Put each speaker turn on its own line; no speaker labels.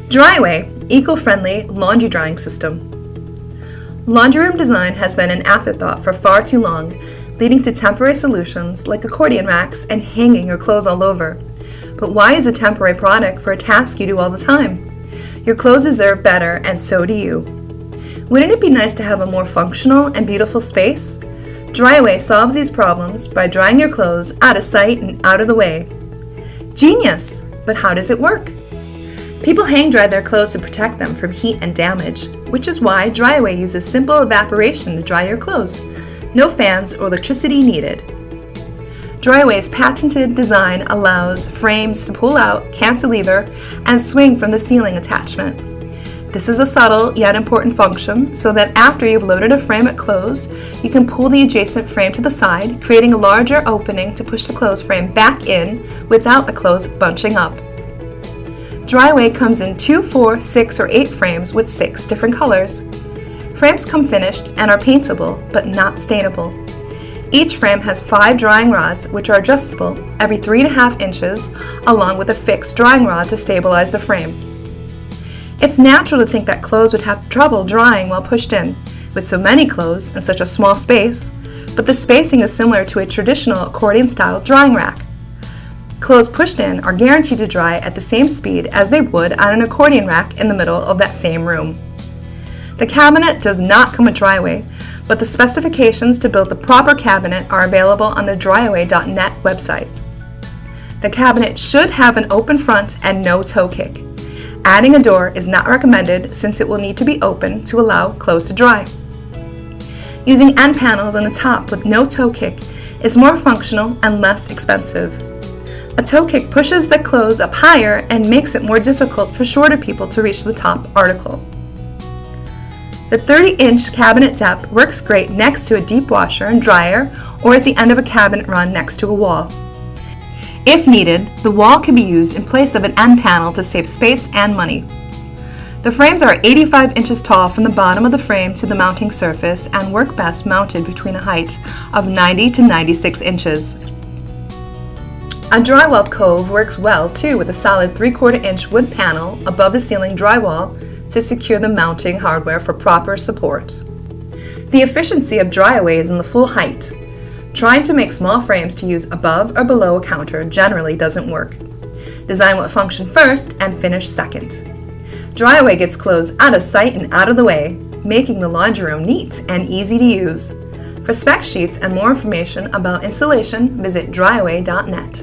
Dryaway, eco-friendly laundry drying system. Laundry room design has been an afterthought for far too long, leading to temporary solutions like accordion racks and hanging your clothes all over. But why use a temporary product for a task you do all the time? Your clothes deserve better, and so do you. Wouldn't it be nice to have a more functional and beautiful space? Dryaway solves these problems by drying your clothes out of sight and out of the way. Genius! But how does it work? People hang dry their clothes to protect them from heat and damage, which is why Dryaway uses simple evaporation to dry your clothes. No fans or electricity needed. Dryaway's patented design allows frames to pull out, cantilever, and swing from the ceiling attachment. This is a subtle yet important function so that after you've loaded a frame at clothes, you can pull the adjacent frame to the side, creating a larger opening to push the clothes frame back in without the clothes bunching up. Dryaway comes in 2, 4, 6, or 8 frames with 6 different colors. Frames come finished and are paintable, but not stainable. Each frame has 5 drying rods, which are adjustable every 3.5 inches, along with a fixed drying rod to stabilize the frame. It's natural to think that clothes would have trouble drying while pushed in, with so many clothes in such a small space, but the spacing is similar to a traditional accordion-style drying rack. Clothes pushed in are guaranteed to dry at the same speed as they would on an accordion rack in the middle of that same room. The cabinet does not come with Dryaway, but the specifications to build the proper cabinet are available on the dryaway.net website. The cabinet should have an open front and no toe kick. Adding a door is not recommended since it will need to be open to allow clothes to dry. Using end panels on the top with no toe kick is more functional and less expensive. A toe kick pushes the clothes up higher and makes it more difficult for shorter people to reach the top article. The 30-inch cabinet depth works great next to a deep washer and dryer or at the end of a cabinet run next to a wall. If needed, the wall can be used in place of an end panel to save space and money. The frames are 85 inches tall from the bottom of the frame to the mounting surface and work best mounted between a height of 90 to 96 inches. A drywall cove works well too with a solid 3/4 inch wood panel above the ceiling drywall to secure the mounting hardware for proper support. The efficiency of Dryaway is in the full height. Trying to make small frames to use above or below a counter generally doesn't work. Design what function first and finish second. Dryaway gets clothes out of sight and out of the way, making the laundry room neat and easy to use. For spec sheets and more information about installation, visit dryaway.net.